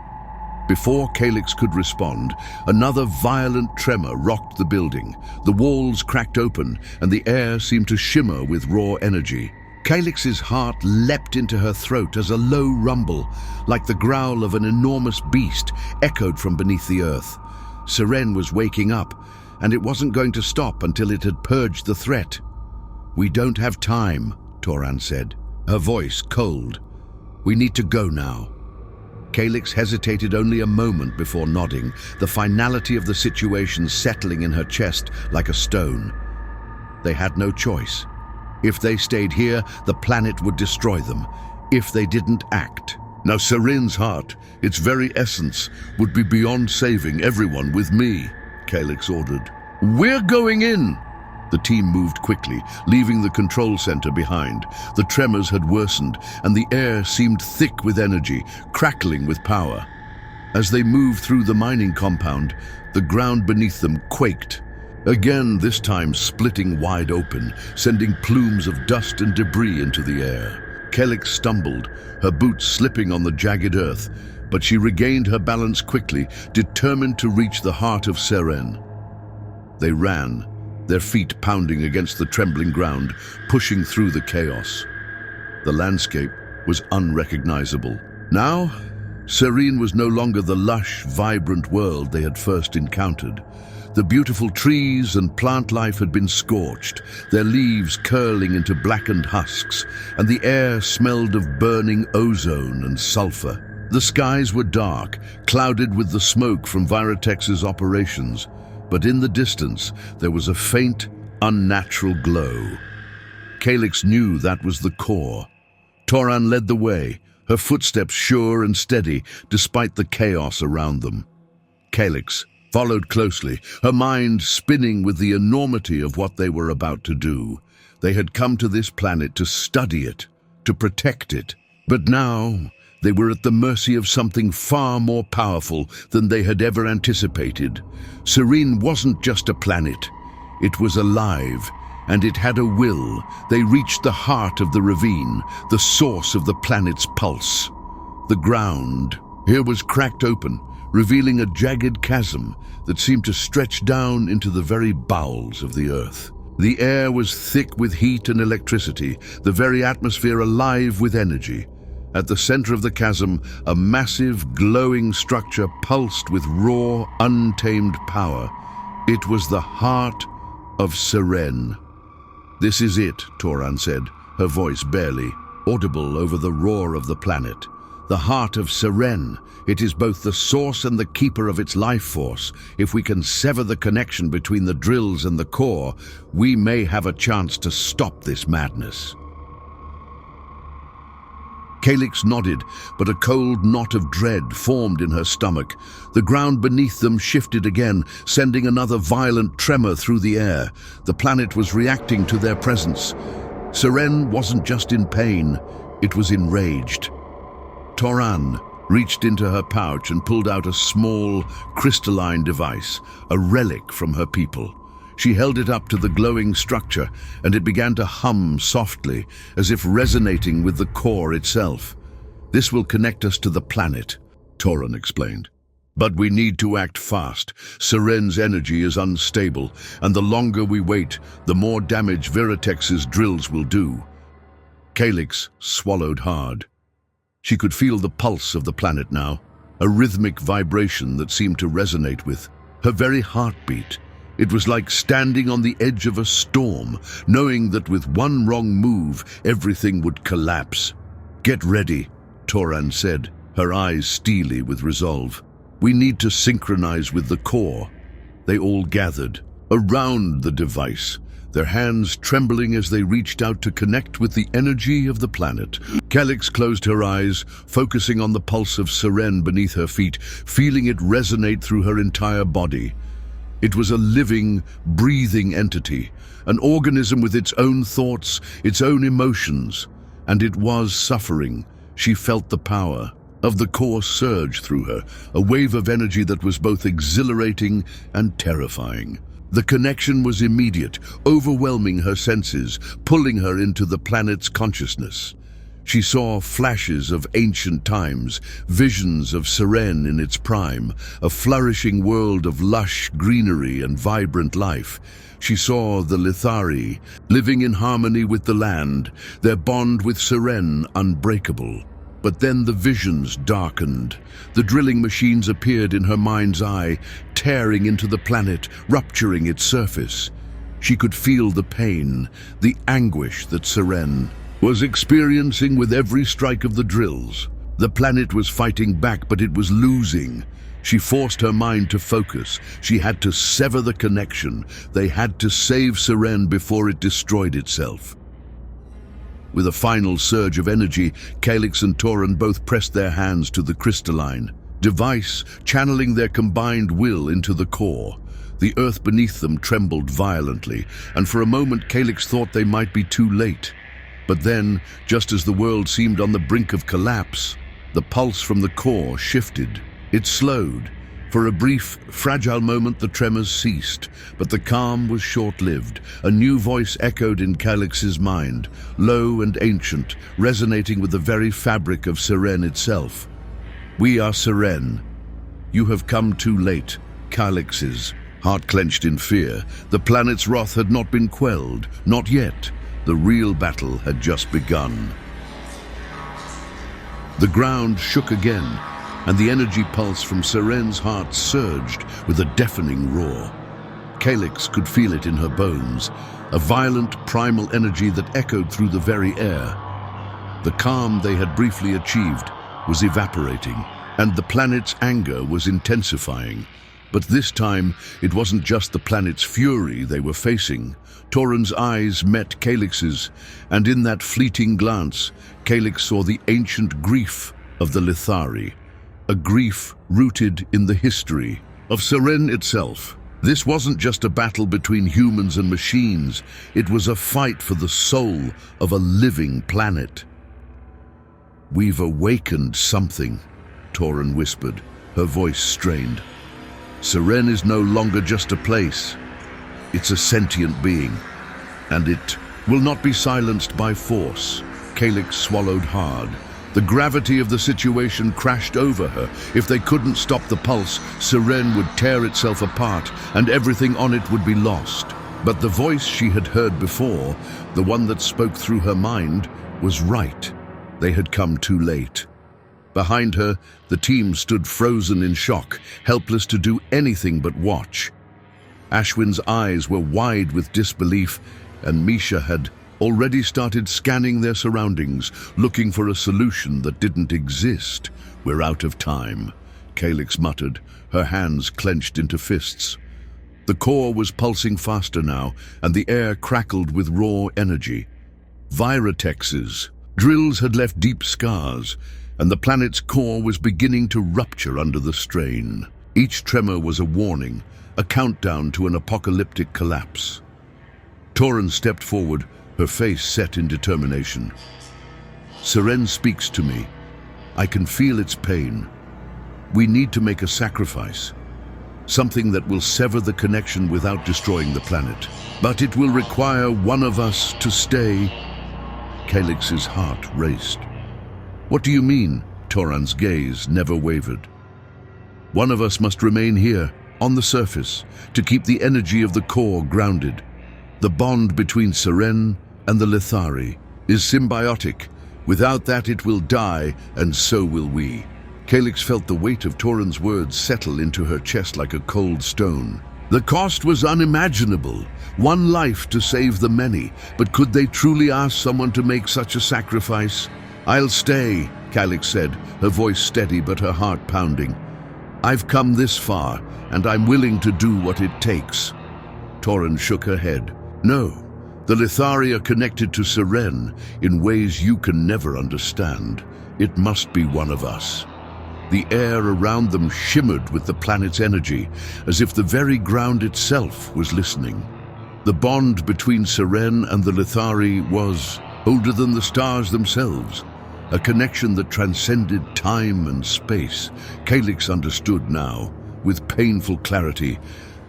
Before Kalix could respond, another violent tremor rocked the building. The walls cracked open, and the air seemed to shimmer with raw energy. Kalix's heart leapt into her throat as a low rumble, like the growl of an enormous beast, echoed from beneath the earth. Seren was waking up, and it wasn't going to stop until it had purged the threat. "We don't have time," Toran said, her voice cold. "We need to go now." Kalix hesitated only a moment before nodding, the finality of the situation settling in her chest like a stone. They had no choice. If they stayed here, the planet would destroy them. If they didn't act. Now Seren's heart, its very essence, would be beyond saving everyone with me, Kalix ordered. "We're going in!" The team moved quickly, leaving the control center behind. The tremors had worsened, and the air seemed thick with energy, crackling with power. As they moved through the mining compound, the ground beneath them quaked. Again, this time splitting wide open, sending plumes of dust and debris into the air. Kalix stumbled, her boots slipping on the jagged earth, but she regained her balance quickly, determined to reach the heart of Seren. They ran, their feet pounding against the trembling ground, pushing through the chaos. The landscape was unrecognizable. Now, Seren was no longer the lush, vibrant world they had first encountered. The beautiful trees and plant life had been scorched, their leaves curling into blackened husks, and the air smelled of burning ozone and sulfur. The skies were dark, clouded with the smoke from Viratex's operations, but in the distance there was a faint, unnatural glow. Kalix knew that was the core. Toran led the way, her footsteps sure and steady despite the chaos around them. Kalix followed closely, her mind spinning with the enormity of what they were about to do. They had come to this planet to study it, to protect it, but now they were at the mercy of something far more powerful than they had ever anticipated. Seren wasn't just a planet. It was alive, and it had a will. They reached the heart of the ravine, the source of the planet's pulse. The ground here was cracked open, revealing a jagged chasm that seemed to stretch down into the very bowels of the earth. The air was thick with heat and electricity, the very atmosphere alive with energy. At the center of the chasm, a massive, glowing structure pulsed with raw, untamed power. It was the heart of Seren. "This is it," Toran said, her voice barely audible over the roar of the planet. "The heart of Seren. It is both the source and the keeper of its life force. If we can sever the connection between the drills and the core, we may have a chance to stop this madness." Kalix nodded, but a cold knot of dread formed in her stomach. The ground beneath them shifted again, sending another violent tremor through the air. The planet was reacting to their presence. Seren wasn't just in pain, it was enraged. Toran reached into her pouch and pulled out a small, crystalline device, a relic from her people. She held it up to the glowing structure, and it began to hum softly, as if resonating with the core itself. "This will connect us to the planet," Toran explained. "But we need to act fast. Seren's energy is unstable, and the longer we wait, the more damage Viratex's drills will do." Kalix swallowed hard. She could feel the pulse of the planet now, a rhythmic vibration that seemed to resonate with her very heartbeat. It was like standing on the edge of a storm, knowing that with one wrong move, everything would collapse. "Get ready," Toran said, her eyes steely with resolve. "We need to synchronize with the core." They all gathered around the device, their hands trembling as they reached out to connect with the energy of the planet. Kalix closed her eyes, focusing on the pulse of Seren beneath her feet, feeling it resonate through her entire body. It was a living, breathing entity, an organism with its own thoughts, its own emotions, and it was suffering. She felt the power of the core surge through her, a wave of energy that was both exhilarating and terrifying. The connection was immediate, overwhelming her senses, pulling her into the planet's consciousness. She saw flashes of ancient times, visions of Seren in its prime, a flourishing world of lush greenery and vibrant life. She saw the Lithari, living in harmony with the land, their bond with Seren unbreakable. But then the visions darkened. The drilling machines appeared in her mind's eye, tearing into the planet, rupturing its surface. She could feel the pain, the anguish that Seren was experiencing with every strike of the drills. The planet was fighting back, but it was losing. She forced her mind to focus. She had to sever the connection. They had to save Seren before it destroyed itself. With a final surge of energy, Kalix and Toran both pressed their hands to the crystalline device, channeling their combined will into the core. The earth beneath them trembled violently, and for a moment Kalix thought they might be too late. But then, just as the world seemed on the brink of collapse, the pulse from the core shifted. It slowed. For a brief, fragile moment the tremors ceased, but the calm was short-lived. A new voice echoed in Kalix's mind, low and ancient, resonating with the very fabric of Seren itself. "We are Seren. You have come too late." Kalix's heart clenched in fear. The planet's wrath had not been quelled, not yet. The real battle had just begun. The ground shook again, and the energy pulse from Seren's heart surged with a deafening roar. Kalix could feel it in her bones, a violent primal energy that echoed through the very air. The calm they had briefly achieved was evaporating, and the planet's anger was intensifying. But this time, it wasn't just the planet's fury they were facing. Toran's eyes met Kalix's, and in that fleeting glance, Kalix saw the ancient grief of the Lithari, a grief rooted in the history of Seren itself. This wasn't just a battle between humans and machines, it was a fight for the soul of a living planet. "We've awakened something," Toran whispered, her voice strained. "Seren is no longer just a place. It's a sentient being, and it will not be silenced by force." Kalix swallowed hard. The gravity of the situation crashed over her. If they couldn't stop the pulse, Seren would tear itself apart, and everything on it would be lost. But the voice she had heard before, the one that spoke through her mind, was right. They had come too late. Behind her, the team stood frozen in shock, helpless to do anything but watch. Ashwin's eyes were wide with disbelief, and Misha had already started scanning their surroundings, looking for a solution that didn't exist. "We're out of time," Kalix muttered, her hands clenched into fists. The core was pulsing faster now, and the air crackled with raw energy. Viratexes, Drills had left deep scars, and the planet's core was beginning to rupture under the strain. Each tremor was a warning, a countdown to an apocalyptic collapse. Toran stepped forward, her face set in determination. Seren speaks to me. I can feel its pain. We need to make a sacrifice, something that will sever the connection without destroying the planet. But it will require one of us to stay. Kalix's heart raced. What do you mean? Toran's gaze never wavered. One of us must remain here, on the surface, to keep the energy of the core grounded. The bond between Seren and the Lithari is symbiotic. Without that it will die, and so will we. Kalix felt the weight of Toran's words settle into her chest like a cold stone. The cost was unimaginable. One life to save the many. But could they truly ask someone to make such a sacrifice? I'll stay, Kalix said, her voice steady but her heart pounding. I've come this far, and I'm willing to do what it takes. Toran shook her head. No, the Lithari are connected to Seren in ways you can never understand. It must be one of us. The air around them shimmered with the planet's energy, as if the very ground itself was listening. The bond between Seren and the Lithari was older than the stars themselves, a connection that transcended time and space. Kalix understood now, with painful clarity,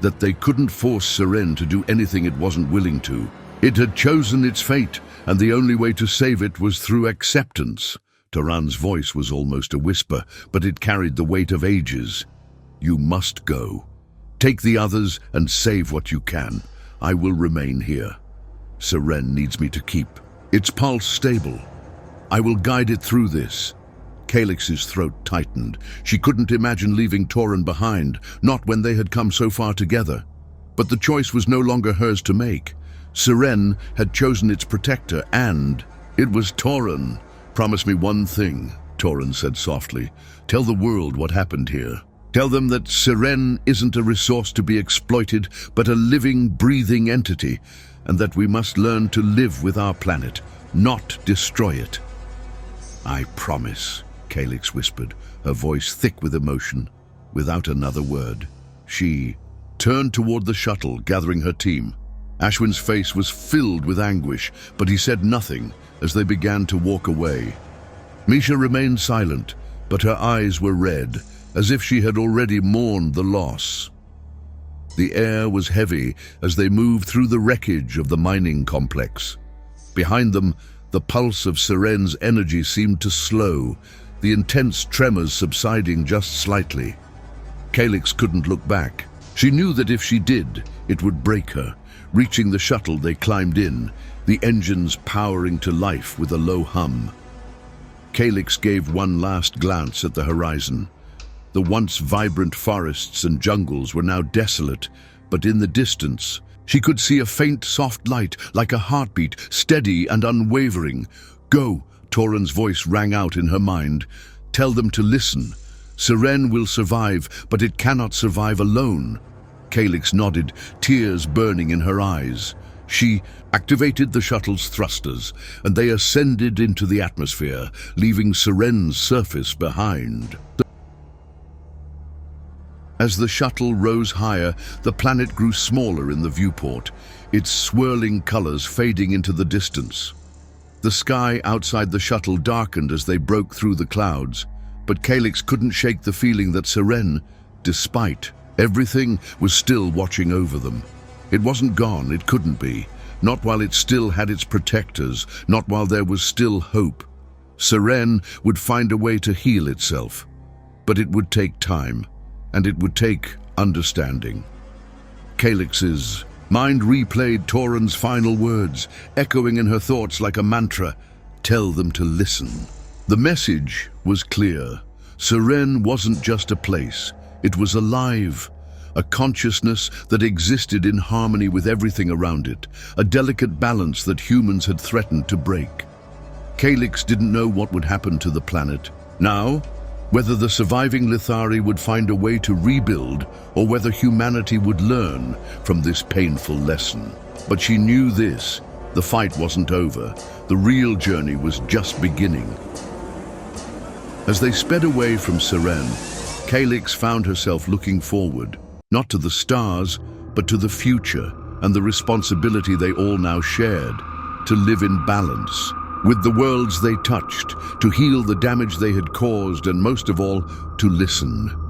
that they couldn't force Seren to do anything it wasn't willing to. It had chosen its fate, and the only way to save it was through acceptance. Toran's voice was almost a whisper, but it carried the weight of ages. You must go. Take the others and save what you can. I will remain here. Seren needs me to keep its pulse stable. I will guide it through this. Kalix's throat tightened. She couldn't imagine leaving Toran behind, not when they had come so far together. But the choice was no longer hers to make. Seren had chosen its protector, and it was Toran. Promise me one thing, Toran said softly. Tell the world what happened here. Tell them that Seren isn't a resource to be exploited, but a living, breathing entity, and that we must learn to live with our planet, not destroy it. I promise, Kalix whispered, her voice thick with emotion. Without another word, she turned toward the shuttle, gathering her team. Ashwin's face was filled with anguish, but he said nothing as they began to walk away. Misha remained silent, but her eyes were red, as if she had already mourned the loss. The air was heavy as they moved through the wreckage of the mining complex. Behind them, the pulse of Seren's energy seemed to slow, the intense tremors subsiding just slightly. Kalix couldn't look back. She knew that if she did, it would break her. Reaching the shuttle, they climbed in, the engines powering to life with a low hum. Kalix gave one last glance at the horizon. The once vibrant forests and jungles were now desolate, but in the distance, she could see a faint, soft light, like a heartbeat, steady and unwavering. Go, Toran's voice rang out in her mind. Tell them to listen. Seren will survive, but it cannot survive alone. Kalix nodded, tears burning in her eyes. She activated the shuttle's thrusters, and they ascended into the atmosphere, leaving Seren's surface behind. As the shuttle rose higher, the planet grew smaller in the viewport, its swirling colors fading into the distance. The sky outside the shuttle darkened as they broke through the clouds, but Kalix couldn't shake the feeling that Seren, despite everything, was still watching over them. It wasn't gone, it couldn't be. Not while it still had its protectors, not while there was still hope. Seren would find a way to heal itself. But it would take time, and it would take understanding. Kalix's mind replayed Toran's final words, echoing in her thoughts like a mantra. Tell them to listen. The message was clear. Seren wasn't just a place. It was alive, a consciousness that existed in harmony with everything around it, a delicate balance that humans had threatened to break. Kalix didn't know what would happen to the planet. Now, whether the surviving Lithari would find a way to rebuild, or whether humanity would learn from this painful lesson. But she knew this: The fight wasn't over. The real journey was just beginning. As they sped away from Seren, Kalix found herself looking forward, not to the stars, but to the future and the responsibility they all now shared, to live in balance with the worlds they touched, to heal the damage they had caused, and most of all, to listen.